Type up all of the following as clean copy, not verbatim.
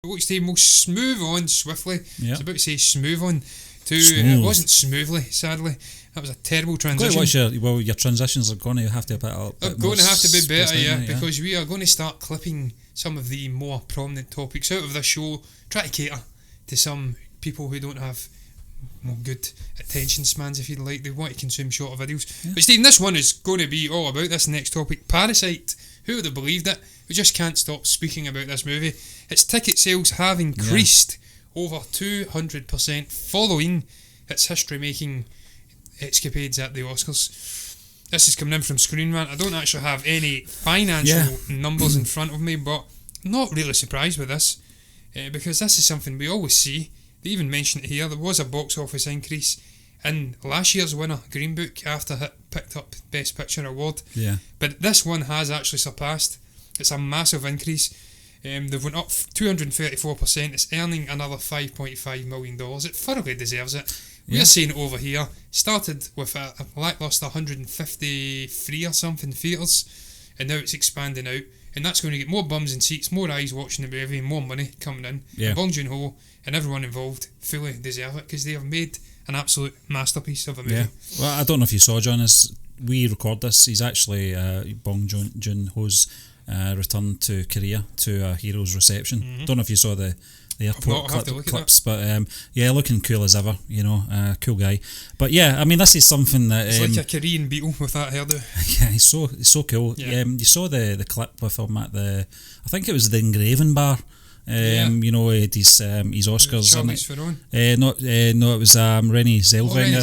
Look, Steve, we'll smooth on swiftly. Yeah. I was about to say smooth on to Smooth. It wasn't smoothly, sadly. That was a terrible transition. Your transitions are going to have to be They're going to have to be better, yeah, because we are going to start clipping some of the more prominent topics out of this show, try to cater to some people who don't have good attention spans, if you like. They want to consume shorter videos. Yeah. But Stephen, this one is going to be all about this next topic, Parasite. Who would have believed it? We just can't stop speaking about this movie. Its ticket sales have increased over 200% following its history-making escapades at the Oscars. This is coming in from Screen Rant. I don't actually have any financial numbers in front of me, but I'm not really surprised with this, because this is something we always see. They even mentioned it here. There was a box office increase in last year's winner, Green Book, after it picked up Best Picture award. Yeah. But this one has actually surpassed. It's a massive increase. They've went up 234%. It's earning another $5.5 million. It thoroughly deserves it. We're seeing it over here. Started with a lackluster 153 or something theatres, and now it's expanding out. And that's going to get more bums and seats, more eyes watching the movie, more money coming in. Yeah. And Bong Joon-ho and everyone involved fully deserve it, because they have made an absolute masterpiece of a movie. Yeah. Well, I don't know if you saw, John, as we record this, he's actually Bong Joon-ho's return to Korea to a hero's reception. Mm-hmm. Don't know if you saw the airport clips, but looking cool as ever, cool guy. But yeah, I mean, this is something that it's like a Korean Beatle with that hairdo. Yeah, he's so cool. Yeah. You saw the clip with him at I think it was the Engraving Bar. He had his Oscars. No, it was Renée Zellweger.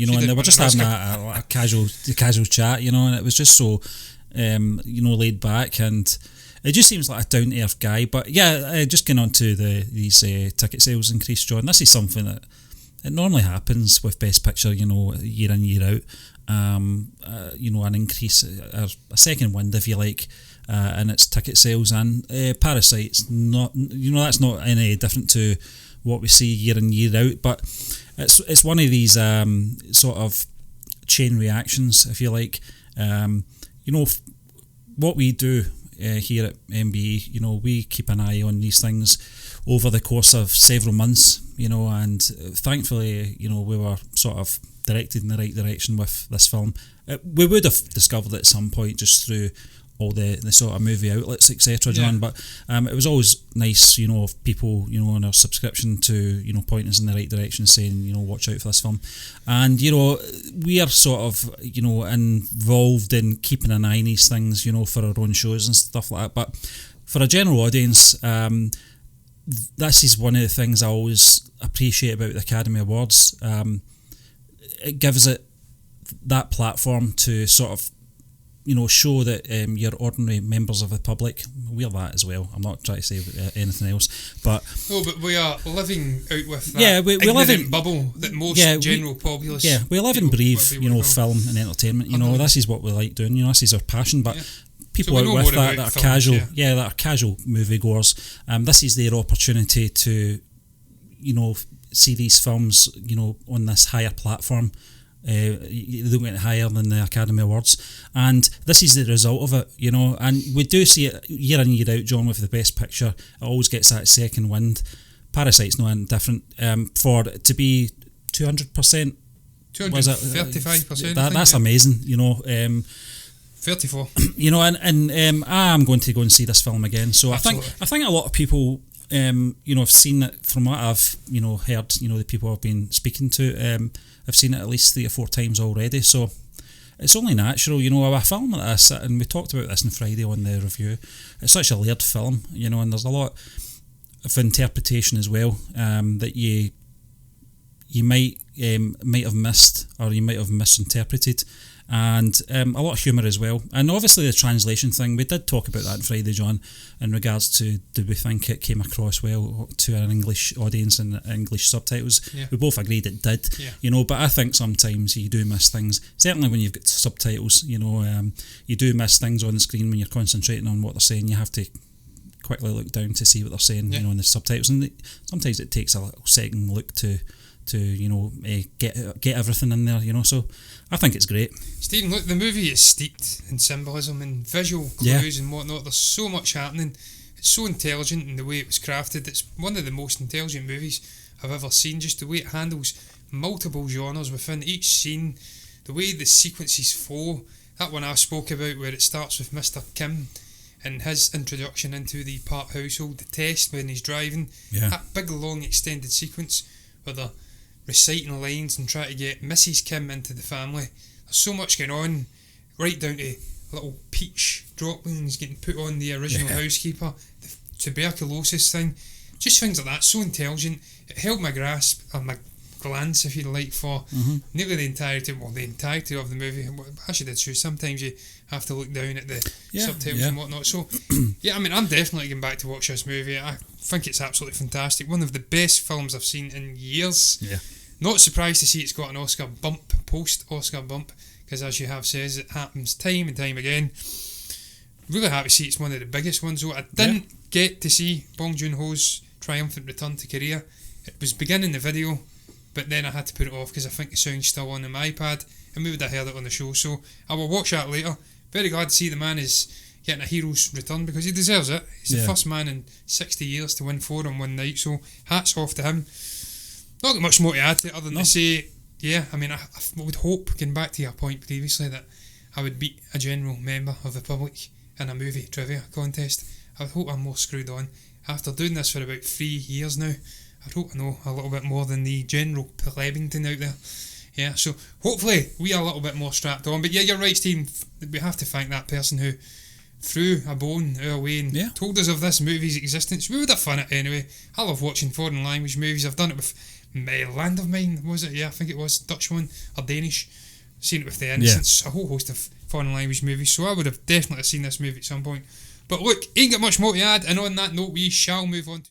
And they were just having a casual chat, and it was just so laid back, and it just seems like a down to earth guy. But yeah, just getting on to these ticket sales increase, John. This is something that it normally happens with Best Picture, year in year out. An increase, a second wind, if you like. And its ticket sales, and Parasite's not, that's not any different to what we see year in year out, but it's one of these sort of chain reactions, if you like. What we do here at MBE, we keep an eye on these things over the course of several months, and thankfully, we were sort of directed in the right direction with this film. We would have discovered it at some point just through all the sort of movie outlets, etc., John. But it was always nice, of people, on our subscription to, point us in the right direction, saying, watch out for this film. And, we are sort of, involved in keeping an eye on these things, for our own shows and stuff like that. But for a general audience, this is one of the things I always appreciate about the Academy Awards. It gives it that platform to sort of, show that you're ordinary members of the public. We're that as well. I'm not trying to say anything else, but but we are living out with that. Yeah, we live in bubble that most general populace. Yeah, we live and breathe, film and entertainment. This is what we like doing. This is our passion. But people out with that are casual. Yeah, that are casual moviegoers. This is their opportunity to, see these films, on this higher platform. They don't get higher than the Academy Awards, and this is the result of it, and we do see it year in year out, John, with the Best Picture. It always gets that second wind. Parasite's no different. For it to be 200%, 235%, that's amazing, 34. And I'm going to go and see this film again. So Absolutely. I think a lot of people have seen it. From what I've heard, the people I've been speaking to, I've seen it at least 3 or 4 times already, so it's only natural, a film like this, and we talked about this on Friday on the review. It's such a layered film, and there's a lot of interpretation as well, that you might have missed, or you might have misinterpreted, and a lot of humour as well, and obviously the translation thing. We did talk about that on Friday, John, in regards to, do we think it came across well to an English audience and English subtitles? We both agreed it did, but I think sometimes you do miss things, certainly when you've got subtitles. You do miss things on the screen when you're concentrating on what they're saying. You have to quickly look down to see what they're saying, in the subtitles, and sometimes it takes a little second look to get everything in there, so I think it's great. Stephen, look, the movie is steeped in symbolism and visual clues and whatnot. There's so much happening. It's so intelligent in the way it was crafted. It's one of the most intelligent movies I've ever seen. Just the way it handles multiple genres within each scene, the way the sequences flow. That one I spoke about where it starts with Mr. Kim and his introduction into the Park household, the test when he's driving, that big long extended sequence where they're reciting lines and trying to get Mrs. Kim into the family. There's so much going on, right down to little peach droplings getting put on the original housekeeper, the tuberculosis thing, just things like that. So intelligent. It held my grasp, or my glance if you like, for nearly the entirety of the movie. Actually did true. Sometimes you have to look down at the subtitles and whatnot. So I mean, I'm definitely going back to watch this movie. I think it's absolutely fantastic. One of the best films I've seen in years. Not surprised to see it's got an Oscar bump, post-Oscar bump, because as you have says, it happens time and time again. Really happy to see it's one of the biggest ones. So I didn't get to see Bong Joon-ho's triumphant return to Korea. It was beginning the video, but then I had to put it off because I think the sound's still on my iPad, and we would have heard it on the show. So I will watch that later. Very glad to see the man is getting a hero's return, because he deserves it. He's the first man in 60 years to win 4 in one night, so hats off to him. Not got much more to add to it other than to say, I mean, I would hope, getting back to your point previously, that I would beat a general member of the public in a movie trivia contest. I would hope I'm more screwed on. After doing this for about 3 years now, I hope I know a little bit more than the general plebington out there. Yeah, so hopefully we are a little bit more strapped on. But yeah, you're right, Steve. We have to thank that person who threw a bone our way and told us of this movie's existence. We would have fun it anyway. I love watching foreign language movies. I've done it with Land of Mine, was it? Yeah, I think it was Dutch one, or Danish. Seen it with The Innocents, a whole host of foreign language movies. So I would have definitely seen this movie at some point. But look, ain't got much more to add, and on that note we shall move on to